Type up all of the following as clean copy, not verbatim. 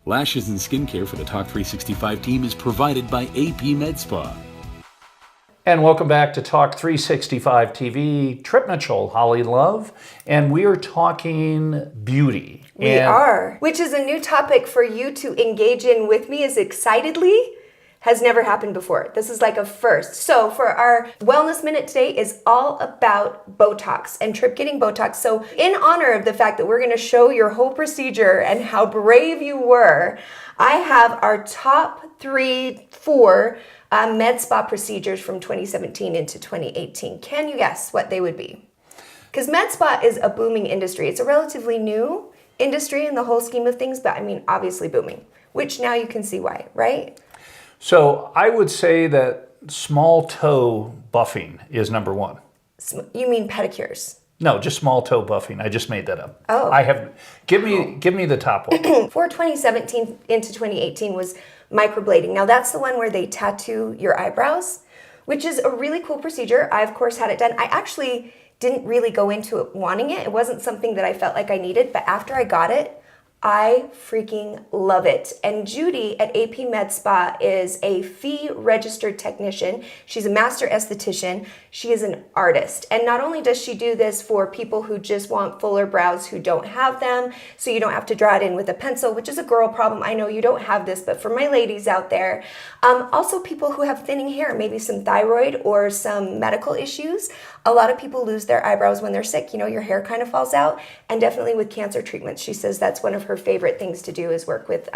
Lashes and skincare for the Talk 365 team is provided by AP Med Spa. And welcome back to Talk 365 TV. Trip Mitchell, Holly Love, and we are talking beauty. We are, which is a new topic for you to engage in with me as excitedly. Has never happened before. This is like a first. So for our Wellness Minute today is all about Botox and Trip getting Botox. So in honor of the fact that we're going to show your whole procedure and how brave you were, I have our top 4 med spa procedures from 2017 into 2018. Can you guess what they would be? Because med spa is a booming industry. It's a relatively new industry in the whole scheme of things, but I mean, obviously booming, which now you can see why, right? So I would say that small toe buffing is number 1. You mean pedicures? No, just small toe buffing. I just made that up. Oh. Give me the top one. For 2017 into 2018 was microblading. Now that's the one where they tattoo your eyebrows, which is a really cool procedure. I, of course, had it done. I actually didn't really go into it wanting it. It wasn't something that I felt like I needed, but after I got it, I freaking love it. And Judy at AP Med Spa is a fee-registered technician. She's a master esthetician. She is an artist. And not only does she do this for people who just want fuller brows who don't have them, so you don't have to draw it in with a pencil, which is a girl problem. I know you don't have this, but for my ladies out there, also people who have thinning hair, maybe some thyroid or some medical issues. A lot of people lose their eyebrows when they're sick. You know, your hair kind of falls out. And definitely with cancer treatments, she says that's one of her favorite things to do is work with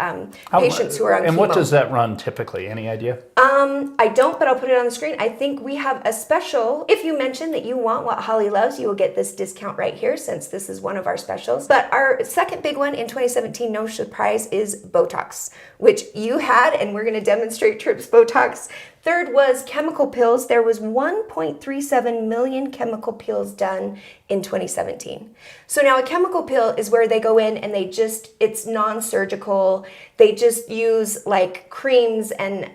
patients who are on chemo. And what does that run typically? Any idea? I don't, but I'll put it on the screen. I think we have a special. If you mention that you want what Holly loves, you will get this discount right here since this is one of our specials. But our second big one in 2017, no surprise, is Botox, which you had, and we're going to demonstrate Trip's Botox. Third was chemical peels. There was 1.37 million chemical peels done in 2017. So now a chemical peel is where they go in and it's non-surgical. They just use like creams and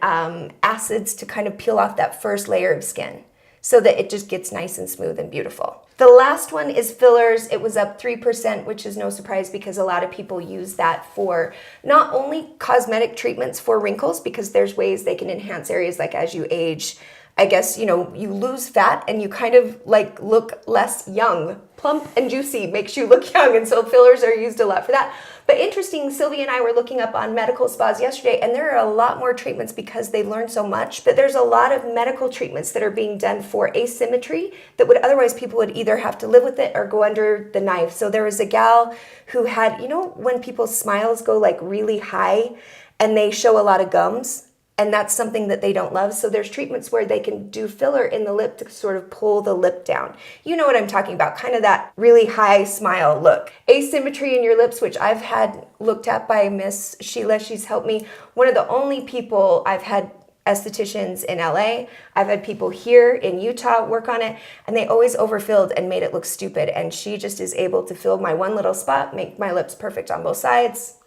acids to kind of peel off that first layer of skin so that it just gets nice and smooth and beautiful. The last one is fillers. It was up 3%, which is no surprise because a lot of people use that for not only cosmetic treatments for wrinkles, because there's ways they can enhance areas like as you age. I guess, you know, you lose fat and you kind of like look less young. Plump and juicy makes you look young, and so fillers are used a lot for that. But interesting, Sylvia and I were looking up on medical spas yesterday, and there are a lot more treatments because they've learned so much. But there's a lot of medical treatments that are being done for asymmetry that would otherwise people would either have to live with it or go under the knife. So there was a gal who had, you know, when people's smiles go like really high and they show a lot of gums, and that's something that they don't love. So there's treatments where they can do filler in the lip to sort of pull the lip down. You know what I'm talking about, kind of that really high smile look. Asymmetry in your lips, which I've had looked at by Miss Sheila. She's helped me. One of the only people I've had estheticians in LA. I've had people here in Utah work on it, and they always overfilled and made it look stupid. And she just is able to fill my one little spot, make my lips perfect on both sides.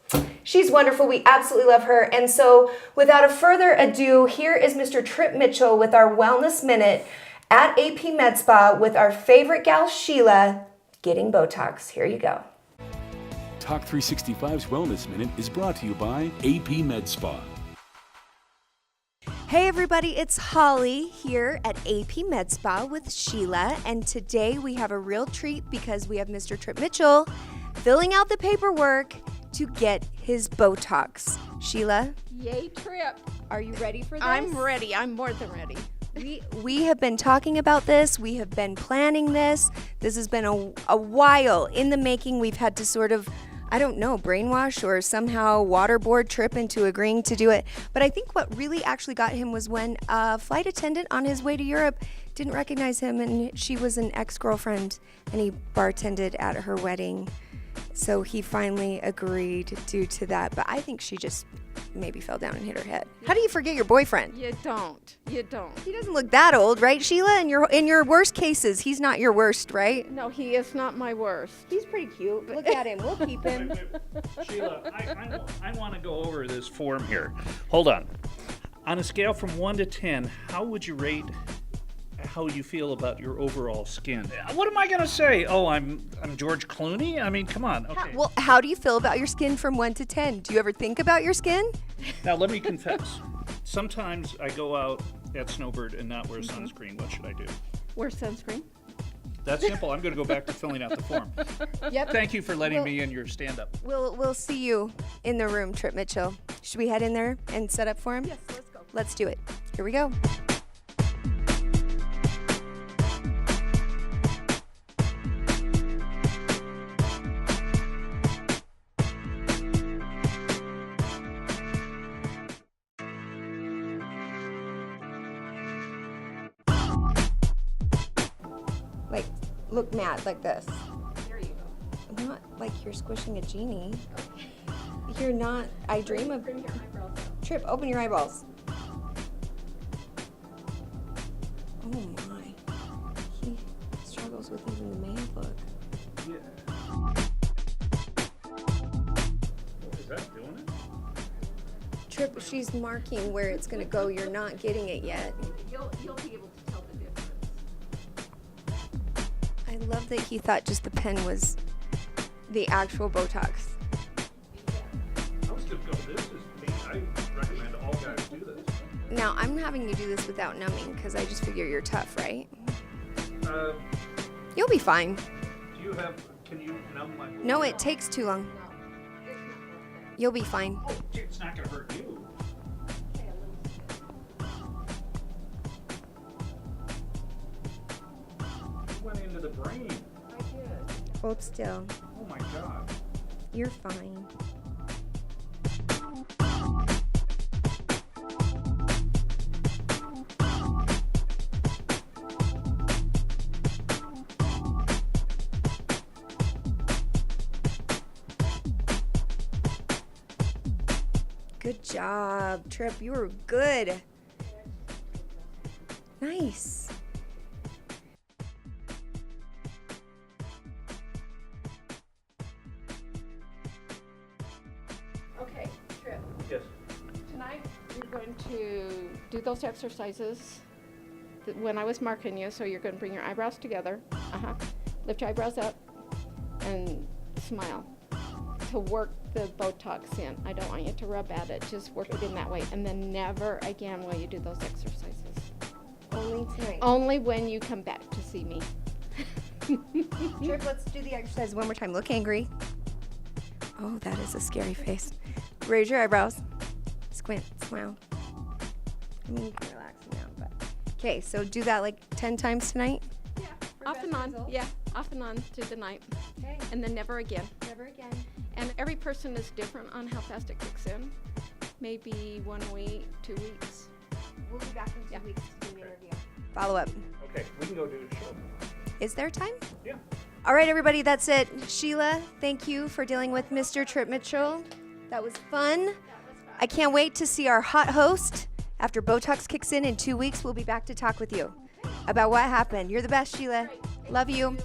She's wonderful. We absolutely love her. And so without a further ado, here is Mr. Trip Mitchell with our Wellness Minute at AP Med Spa with our favorite gal, Sheila, getting Botox. Here you go. Talk 365's Wellness Minute is brought to you by AP Med Spa. Hey everybody, it's Holly here at AP Med Spa with Sheila, and today we have a real treat because we have Mr. Trip Mitchell filling out the paperwork to get his Botox. Sheila? Yay, Trip. Are you ready for this? I'm ready. I'm more than ready. We have been talking about this. We have been planning this. This has been a while in the making. We've had to sort of, I don't know, brainwash or somehow waterboard Trip into agreeing to do it. But I think what really actually got him was when a flight attendant on his way to Europe didn't recognize him, and she was an ex-girlfriend, and he bartended at her wedding. So he finally agreed due to that. But I think she just maybe fell down and hit her head. How do you forget your boyfriend? You don't. You don't. He doesn't look that old, right, Sheila? In your worst cases, he's not your worst, right? No, he is not my worst. He's pretty cute. Look at him. We'll keep him. Sheila, I want to go over this form here. Hold on. On a scale from 1 to 10, how would you rate how you feel about your overall skin. What am I gonna say? Oh, I'm George Clooney? I mean, come on. Okay. Well, how do you feel about your skin from 1 to 10? Do you ever think about your skin? Now let me confess. Sometimes I go out at Snowbird and not wear sunscreen. What should I do? Wear sunscreen. That's simple. I'm going to go back to filling out the form. Yep. Thank you for letting me in your stand-up. We'll see you in the room, Trip Mitchell. Should we head in there and set up for him? Yes, let's go. Let's do it. Here we go. Like, look mad like this. There you go. Not like you're squishing a genie. You're not. I dream of. Bring your eyebrows up. Trip, open your eyeballs. Oh my. He struggles with even the man look. Is that doing it? Trip, she's marking where it's gonna go. You're not getting it yet. You'll be able to tell the difference. I love that he thought just the pen was the actual Botox. I was going to go, this is me. I recommend all guys do this. Now, I'm having you do this without numbing because I just figure you're tough, right? You'll be fine. Can you numb my... No, it takes too long. You'll be fine. Oh, it's not going to hurt you. You went into the brain. I did. Hold still. Oh my God. You're fine. Good job, Trip. You were good. Nice. Okay, Trip. Yes. Tonight you're going to do those exercises when I was marking you. So you're going to bring your eyebrows together. Lift your eyebrows up and smile to work the Botox in. I don't want you to rub at it. Just work it in that way. And then never again will you do those exercises. Only tonight. Only when you come back to see me. Trip, let's do the exercise one more time. Look angry. Oh, that is a scary face. Raise your eyebrows. Squint. Smile. I mean, you can relax now, but. Okay, so do that like 10 times tonight. Yeah, off and on. Yeah, off and on through the night. Okay. And then never again. Never again. And every person is different on how fast it kicks in. Maybe 1 week, 2 weeks. We'll be back in 2 Yeah. weeks to do the interview. Follow up. Okay, we can go do the show. Is there time? Yeah. All right, everybody, that's it. Sheila, thank you for dealing with Mr. Trip Mitchell. That was fun. I can't wait to see our hot host. After Botox kicks in 2 weeks, we'll be back to talk with you about what happened. You're the best, Sheila. Love you.